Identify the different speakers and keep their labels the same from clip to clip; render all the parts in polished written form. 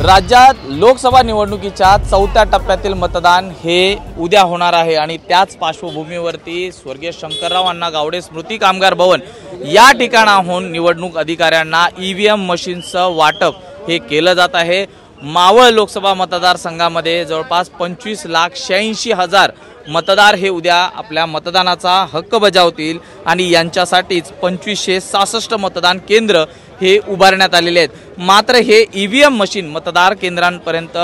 Speaker 1: राज्यात लोकसभा निवडणुकीच्या चौथ्या टप्प्यातील मतदान हे उद्या होणार आहे आणि त्याच पार्श्वभूमीवरती स्वर्गीय शंकरराव अण्णा गावडे स्मृती कामगार भवन या ठिकाणाहून निवडणूक अधिकाऱ्यांना ईव्हीएम मशीनचं वाटप हे केलं जात आहे। मावळ लोकसभा मतदारसंघामध्ये जवळपास 25,86,000 मतदार हे उद्या आपल्या मतदानाचा हक्क बजावतील आणि यांच्यासाठीच 2566 मतदान केंद्र हे उभारण्यात आलेले आहेत। मात्र हे ईव्हीएम मशीन मतदार केंद्रांपर्यंत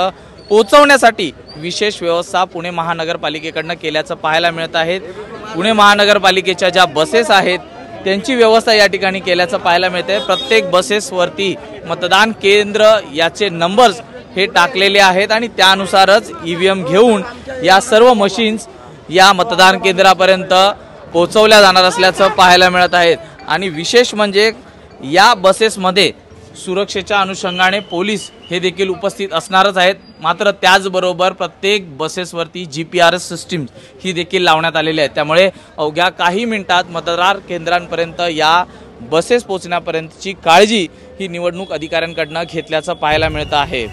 Speaker 1: पोहोचवण्यासाठी विशेष व्यवस्था पुणे महानगरपालिकेकडून केल्याचं पाहायला मिळत आहे। पुणे महानगरपालिकेच्या ज्या बसेस आहेत त्यांची व्यवस्था या ठिकाणी केल्याचं पाहायला मिळते। प्रत्येक बसेसवरती मतदान केंद्र याचे नंबर्स हे टाकलेले आहेत आणि त्यानुसारच ईव्हीएम घेऊन या सर्व मशीन्स या मतदान केंद्रापर्यंत पोहोचवल्या जाणार असल्याचं पाहायला मिळत आहे। आणि विशेष म्हणजे या बसेसमध्ये सुरक्षेच्या अनुषंगाने पोलीस हे देखील उपस्थित असणारच आहेत। मात्र त्याचबरोबर प्रत्येक बसेसवरती जीपीआरएस सिस्टीम ही देखील लावण्यात आलेली आहे। त्यामुळे अवघ्या काही मिनिटात मतदार केंद्रांपर्यंत या बसेस पोहोचण्यापर्यंतची काळजी ही निवडणूक अधिकाऱ्यांकडून घेतल्याचं पाहायला मिळत आहे।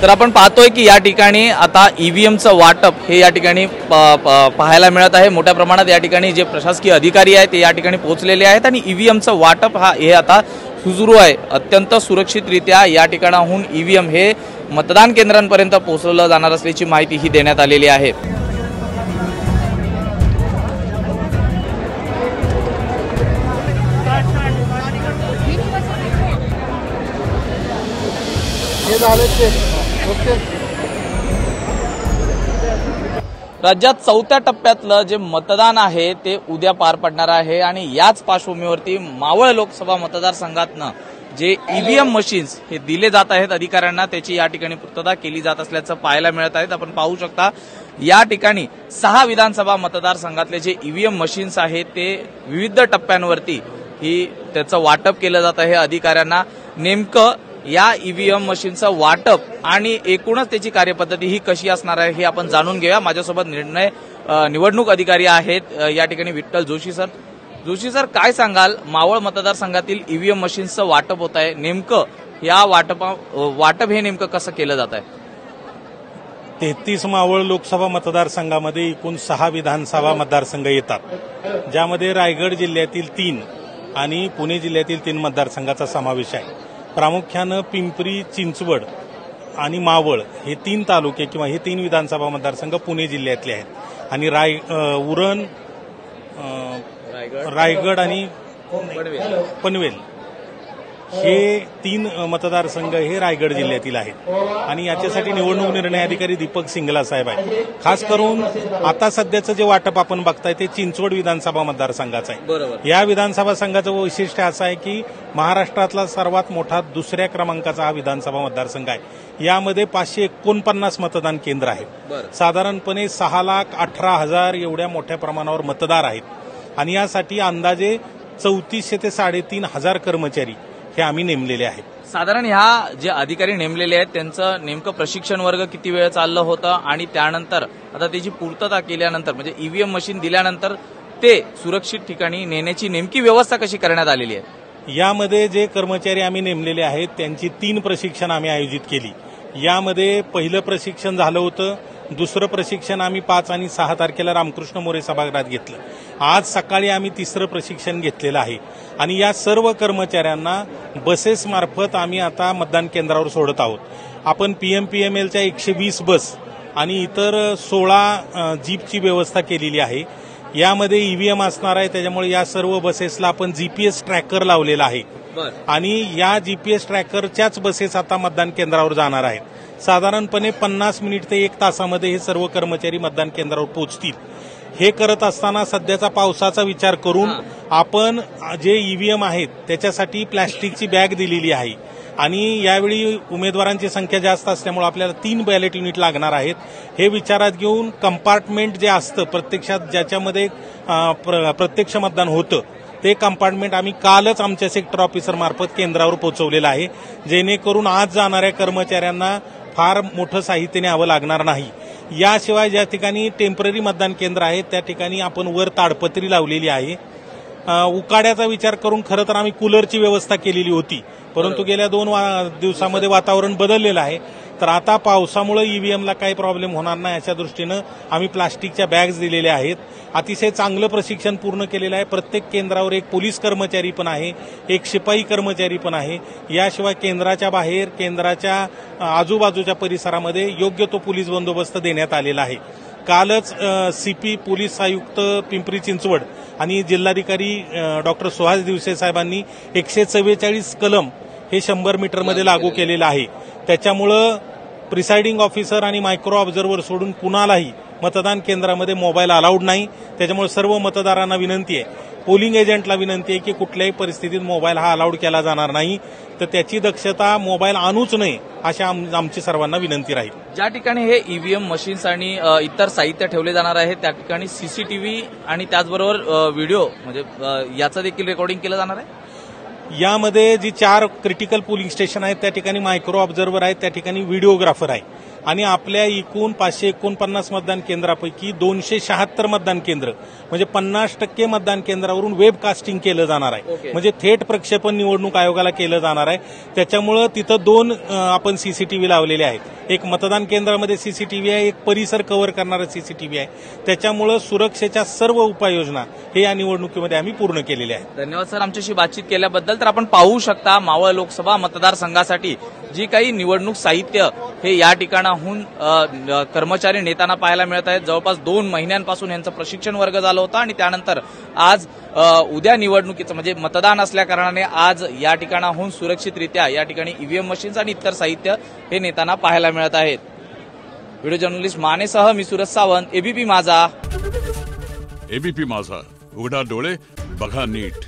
Speaker 1: तर आपण पाहतोय की या ठिकाणी आता ईव्हीएमचं वाटप हे या ठिकाणी पाहायला मिळत आहे। मोठ्या प्रमाणात या ठिकाणी जे प्रशासकीय अधिकारी आहेत ते या ठिकाणी पोहोचलेले आहेत आणि ईव्हीएमचं वाटप हे आता सुरू आहे। अत्यंत सुरक्षितरित्या या ठिकाणाहून ईव्हीएम हे मतदान केंद्रांपर्यंत पोहोचवलं जाणार असल्याची माहिती ही देण्यात आलेली आहे। राज्यात चौथ्या टप्प्यातलं जे मतदान आहे ते उद्या पार पडणार आहे आणि याच पार्श्वभूमीवरती मावळ लोकसभा मतदारसंघातनं जे ईव्हीएम मशीन्स हे दिले जात आहेत अधिकाऱ्यांना त्याची या ठिकाणी पूर्तता केली जात असल्याचं पाहायला मिळत आहे। आपण पाहू शकता या ठिकाणी 6 विधानसभा मतदारसंघातले जे ईव्हीएम मशीन्स आहेत ते विविध टप्प्यांवरती ही त्याचं वाटप केलं जात आहे अधिकाऱ्यांना। नेमकं या ईव्हीएम मशीनचं वाटप आणि एकूणच त्याची कार्यपद्धती ही कशी असणार आहे हे आपण जाणून घेऊया। माझ्यासोबत निवडणूक अधिकारी आहेत या ठिकाणी विठ्ठल जोशी सर। जोशी सर, काय सांगाल, मावळ मतदारसंघातील ईव्हीएम मशीनचं वाटप होत आहे, नेमकं या वाटप हे नेमकं कसं केलं जात आहे?
Speaker 2: 33 मावळ लोकसभा मतदारसंघामध्ये एकूण 6 विधानसभा मतदारसंघ येतात, ज्यामध्ये रायगड जिल्ह्यातील 3 आणि पुणे जिल्ह्यातील 3 मतदारसंघाचा समावेश आहे। प्रामुख्यानं पिंपरी चिंचवड आणि मावळ हे 3 तालुके किंवा हे 3 विधानसभा मतदारसंघ पुणे जिल्ह्यातले आहेत आणि उरण, रायगड आणि पनवेल हे 3 मतदारसंघ हे रायगड जिल्ह्यातील आहेत आणि याच्यासाठी निवडणूक निर्णय अधिकारी दीपक सिंगला साहेब आहेत। खास करून आता सध्याचं जे वाटप आपण बघताय ते चिंचवड विधानसभा मतदारसंघाचं आहे। या विधानसभा संघाचं वैशिष्ट्य असं आहे की महाराष्ट्रातला सर्वात मोठा 2ऱ्या क्रमांकाचा हा विधानसभा मतदारसंघ आहे। यामध्ये 549 मतदान केंद्र आहेत। साधारणपणे 6,18,000 एवढ्या मोठ्या प्रमाणावर मतदार आहेत आणि यासाठी अंदाजे 3400 ते 3,500 कर्मचारी हे आम्ही नेमलेले आहेत।
Speaker 1: साधारण ह्या जे अधिकारी नेमलेले आहेत त्यांचं नेमकं प्रशिक्षण वर्ग किती वेळ चाललं होतं आणि त्यानंतर आता त्याची पूर्तता केल्यानंतर म्हणजे ईव्हीएम मशीन दिल्यानंतर ते सुरक्षित ठिकाणी नेण्याची नेमकी व्यवस्था कशी करण्यात आलेली आहे?
Speaker 2: यामध्ये जे कर्मचारी आम्ही नेमलेले आहेत त्यांची 3 प्रशिक्षण आम्ही आयोजित केली। यामध्ये पहिलं प्रशिक्षण झालं होतं, दुसरं प्रशिक्षण आम्ही 5 आणि 6 तारखेला रामकृष्ण मोरे सभागृहात घेतलं। आज सकाळी आम्ही 3रं प्रशिक्षण घेतलेलं आहे आणि या सर्व कर्मचाऱ्यांना बसेस मार्फत आम्ही आता मतदान केंद्रावर सोडत आहोत। आपण पीएमपीएमएलच्या 120 बस आणि इतर 16 जीपची व्यवस्था केलेली आहे। यामध्ये ईव्हीएम असणार आहे, त्याच्यामुळे या सर्व बसेसला आपण जीपीएस ट्रॅकर लावलेला आहे आणि या जीपीएस ट्रॅकरच्याच बसेस आता मतदान केंद्रावर जाणार आहेत। साधारणपणे 50 मिनिट ते 1 तासामध्ये हे सर्व कर्मचारी मतदान केंद्रावर पोहोचतील। हे करत असताना सध्याचा पावसाचा विचार करून आपण जे ईव्हीएम आहेत त्याच्यासाठी प्लॅस्टिकची बॅग दिलेली आहे आणि यावेळी उमेदवारांची संख्या जास्त असल्यामुळे आपल्याला 3 बॅलेट युनिट लागणार आहेत। हे विचारात घेऊन कंपार्टमेंट जे असतं प्रत्यक्षात ज्याच्यामध्ये प्रत्यक्ष मतदान होतं ते कंपार्टमेंट आम्ही कालच आमच्या सेक्टर ऑफिसर मार्फत केंद्रावर पोहोचवलेलं आहे, जेणेकरून आज जाणाऱ्या कर्मचाऱ्यांना फार मोठं साहित्य न्यावं लागणार नाही। याशिवाय ज्या ठिकाणी टेम्पररी मतदान केंद्र आहेत त्या ठिकाणी आपण वर ताडपत्री लावलेली आहे. उकाड्याचा विचार करून खरं तर आम्ही कूलरची व्यवस्था केलेली होती, परंतु गेल्या 2 दिवसामध्ये वातावरण बदललेलं आहे. तर आता पावसामुळे ईव्हीएमला काही प्रॉब्लेम होणार नाही अशा दृष्टीनं आम्ही प्लास्टिकच्या बॅग्स दिलेल्या आहेत. अतिशय चांगलं प्रशिक्षण पूर्ण केलेलं आहे. प्रत्येक केंद्रावर एक पोलीस कर्मचारी पण आहे, एक शिपाई कर्मचारी पण आहे. याशिवाय केंद्राच्या बाहेर, केंद्राच्या आजूबाजूच्या परिसरामध्ये योग्य तो पोलीस बंदोबस्त देण्यात आलेला आहे. कालच सीपी पोलीस आयुक्त पिंपरी चिंचवड आणि जिल्हाधिकारी डॉक्टर सुहास दिवसे साहेबांनी 144 कलम हे 100 मीटरमध्ये लागू केलेलं आहे. त्याच्यामुळं प्रिसाइडिंग ऑफिसर आणि मायक्रो ऑब्झर्व्हर सोडून कुणालाही मतदान केंद्रामध्ये मोबाईल अलाउड नाही. त्याच्यामुळे सर्व मतदारांना विनंती आहे, पोलिंग एजंटला विनंती आहे की कुठल्याही परिस्थितीत मोबाईल हा अलाउड केला जाणार नाही. तर त्याची दक्षता, मोबाईल आणूच नये अशा आमची सर्वांना विनंती राहील.
Speaker 1: ज्या ठिकाणी हे ईव्हीएम मशीन्स आणि इतर साहित्य ठेवले जाणार आहे त्या ठिकाणी सीसीटीव्ही आणि त्याचबरोबर व्हिडिओ म्हणजे याचं देखील रेकॉर्डिंग केलं जाणार आहे.
Speaker 2: यामध्ये जी 4 क्रिटिकल पोलिंग स्टेशन आहेत त्या ठिकाणी मायक्रो ऑब्झर्व्हर आहेत, त्या ठिकाणी व्हिडिओग्राफर आहे. आणि आपल्या एकूण 549 मतदान केंद्रापैकी 276 मतदान केंद्र म्हणजे 50% मतदान केंद्रावरून वेबकास्टिंग केलं जाणार आहे. म्हणजे थेट प्रक्षेपण निवडणूक आयोगाला केलं जाणार आहे. त्याच्यामुळं तिथं 2 आपण सीसीटीव्ही लावलेले आहेत. एक मतदान केंद्रामध्ये सीसीटीव्ही आहे, एक परिसर कव्हर करणारा सीसीटीव्ही आहे. त्याच्यामुळं सुरक्षेच्या सर्व उपाययोजना हे या निवडणुकीमध्ये आम्ही पूर्ण केलेल्या आहेत.
Speaker 1: धन्यवाद सर आमच्याशी बातचीत केल्याबद्दल. तर आपण पाहू शकता मावळ लोकसभा मतदारसंघासाठी जी काही निवडणूक साहित्य हे या ठिकाणाहून कर्मचारी नेताना पाहायला मिळत आहेत. जवळपास 2 महिन्यांपासून यांचं प्रशिक्षण वर्ग झालं होतं आणि त्यानंतर आज उद्या निवडणुकीचं म्हणजे मतदान असल्या कारणाने आज या ठिकाणाहून सुरक्षितरित्या या ठिकाणी ईव्हीएम मशीन्स आणि इतर साहित्य हे नेताना पाहायला मिळत आहेत. व्हिडिओ जर्नलिस्ट मानेसह मी सूरज सावंत, एबीपी माझा.
Speaker 3: एबीपी माझा, उघडा डोळे बघा नीट.